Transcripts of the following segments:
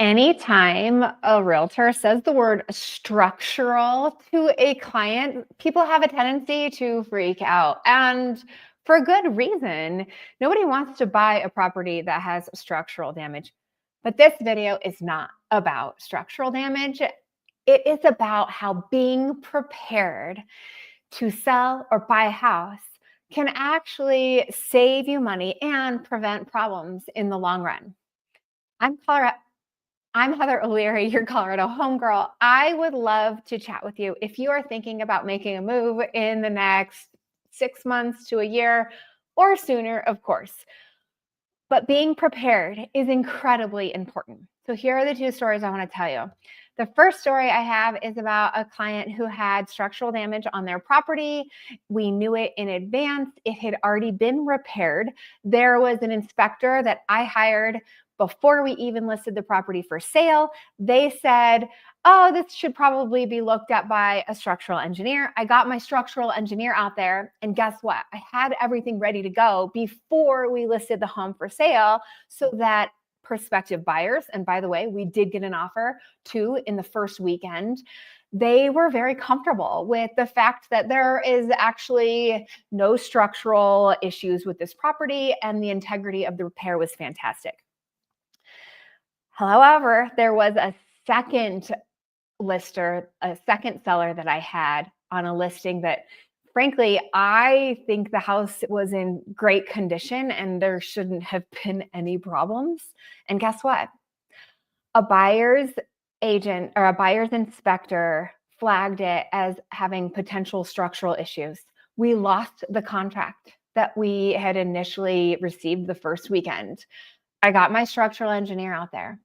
Anytime a realtor says the word structural to a client, people have a tendency to freak out. And for good reason. Nobody wants to buy a property that has structural damage. But this video is not about structural damage. It is about how being prepared to sell or buy a house can actually save you money and prevent problems in the long run. I'm Colorado. I'm Heather O'Leary, your Colorado homegirl. I would love to chat with you if you are thinking about making a move in the next 6 months to a year or sooner, of course. But being prepared is incredibly important. So here are the two stories I want to tell you. The first story I have is about a client who had structural damage on their property. We knew it in advance. It had already been repaired. There was an inspector that I hired before we even listed the property for sale. They said, oh, this should probably be looked at by a structural engineer. I got my structural engineer out there, and guess what? I had everything ready to go before we listed the home for sale so that prospective buyers, and by the way, we did get an offer too in the first weekend, they were very comfortable with the fact that there is actually no structural issues with this property and the integrity of the repair was fantastic. However, there was a second seller that I had on a listing that, frankly, I think the house was in great condition and there shouldn't have been any problems. And guess what? A buyer's agent or a buyer's inspector flagged it as having potential structural issues. We lost the contract that we had initially received the first weekend. I got my structural engineer out there.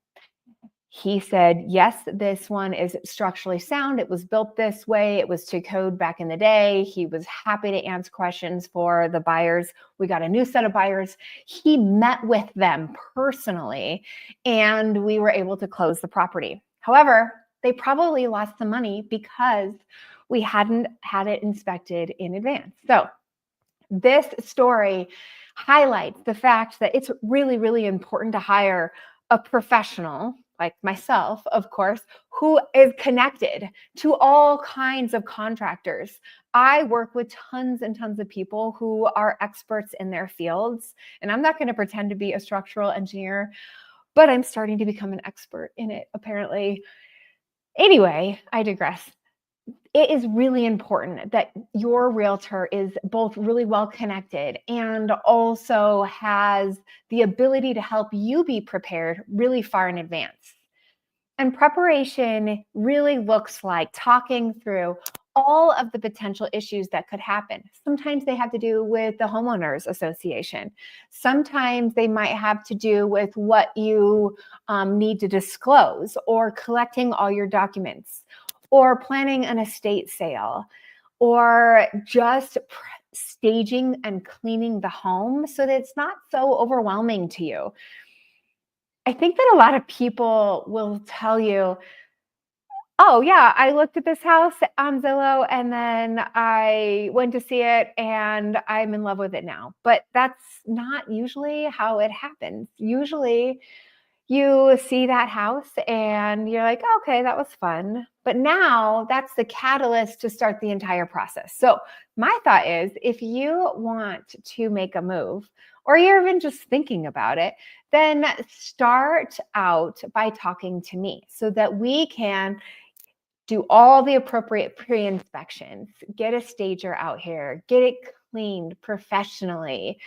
He said, yes, this one is structurally sound. It was built this way. It was to code back in the day. He was happy to answer questions for the buyers. We got a new set of buyers. He met with them personally, and we were able to close the property. However, they probably lost some money because we hadn't had it inspected in advance. So this story highlights the fact that it's really, really important to hire a professional like myself, of course, who is connected to all kinds of contractors. I work with tons and tons of people who are experts in their fields, and I'm not going to pretend to be a structural engineer, but I'm starting to become an expert in it, apparently. Anyway, I digress. It is really important that your realtor is both really well connected and also has the ability to help you be prepared really far in advance. And preparation really looks like talking through all of the potential issues that could happen. Sometimes they have to do with the homeowners association. Sometimes they might have to do with what you need to disclose or collecting all your documents or planning an estate sale or just staging and cleaning the home so that it's not so overwhelming to you. I think that a lot of people will tell you, oh yeah, I looked at this house on Zillow and then I went to see it and I'm in love with it now. But that's not usually how it happens. Usually you see that house and you're like, okay, that was fun. But now that's the catalyst to start the entire process. So my thought is, if you want to make a move or you're even just thinking about it, then start out by talking to me so that we can do all the appropriate pre-inspections, get a stager out here, get it cleaned professionally,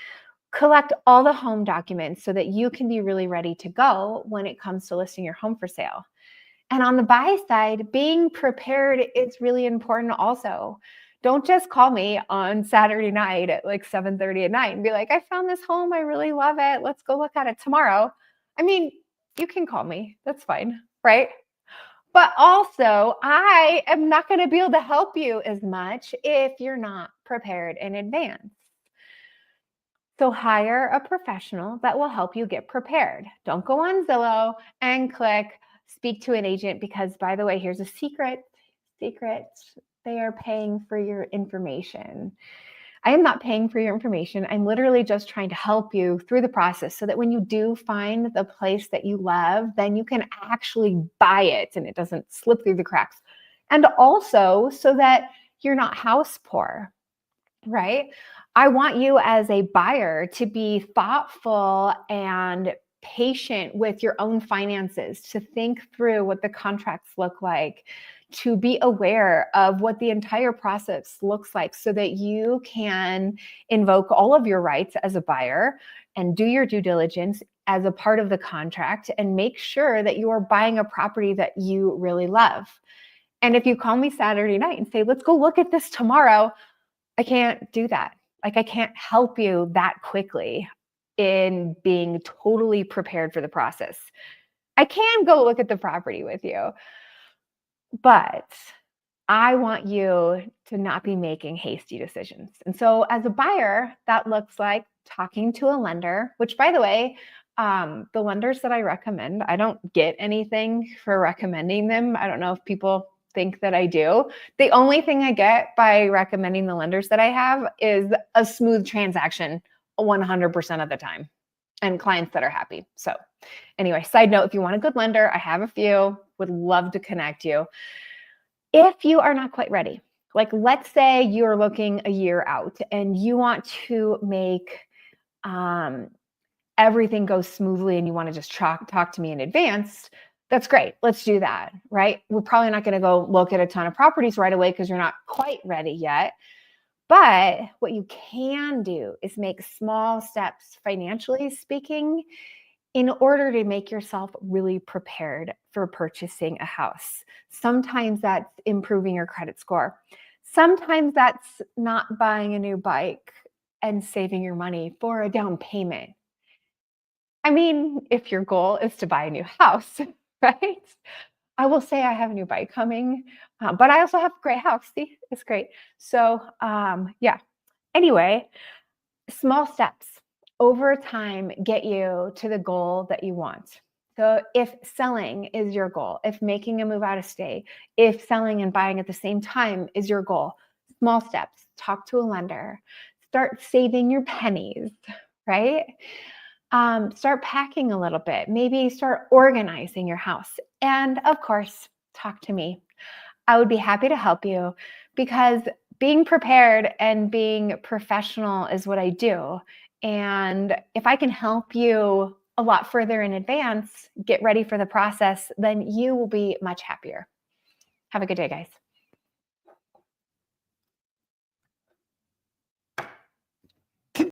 collect all the home documents so that you can be really ready to go when it comes to listing your home for sale. And on the buy side, being prepared is really important also. Don't just call me on Saturday night at like 7:30 at night and be like, I found this home. I really love it. Let's go look at it tomorrow. I mean, you can call me. That's fine, right? But also, I am not going to be able to help you as much if you're not prepared in advance. So hire a professional that will help you get prepared. Don't go on Zillow and click speak to an agent because, by the way, here's a secret. They are paying for your information. I am not paying for your information. I'm literally just trying to help you through the process so that when you do find the place that you love, then you can actually buy it and it doesn't slip through the cracks. And also so that you're not house poor, right? I want you as a buyer to be thoughtful and patient with your own finances, to think through what the contracts look like, to be aware of what the entire process looks like so that you can invoke all of your rights as a buyer and do your due diligence as a part of the contract and make sure that you are buying a property that you really love. And if you call me Saturday night and say, let's go look at this tomorrow, I can't do that. Like, I can't help you that quickly in being totally prepared for the process. I can go look at the property with you, but I want you to not be making hasty decisions. And so, as a buyer, that looks like talking to a lender, which, by the way, the lenders that I recommend, I don't get anything for recommending them. I don't know if people think that I do. The only thing I get by recommending the lenders that I have is a smooth transaction 100% of the time and clients that are happy. So, anyway, side note, if you want a good lender, I have a few, would love to connect you. If you are not quite ready, like let's say you're looking a year out and you want to make everything go smoothly and you want to just talk to me in advance, that's great. Let's do that, right? We're probably not going to go look at a ton of properties right away because you're not quite ready yet. But what you can do is make small steps, financially speaking, in order to make yourself really prepared for purchasing a house. Sometimes that's improving your credit score. Sometimes that's not buying a new bike and saving your money for a down payment. I mean, if your goal is to buy a new house, right? I will say I have a new bike coming, but I also have a great house. See, it's great. So, yeah. Anyway, small steps over time get you to the goal that you want. So if selling is your goal, if making a move out of state, if selling and buying at the same time is your goal, small steps, talk to a lender, start saving your pennies, right? Start packing a little bit, maybe start organizing your house. And of course, talk to me. I would be happy to help you because being prepared and being professional is what I do. And if I can help you a lot further in advance, get ready for the process, then you will be much happier. Have a good day, guys.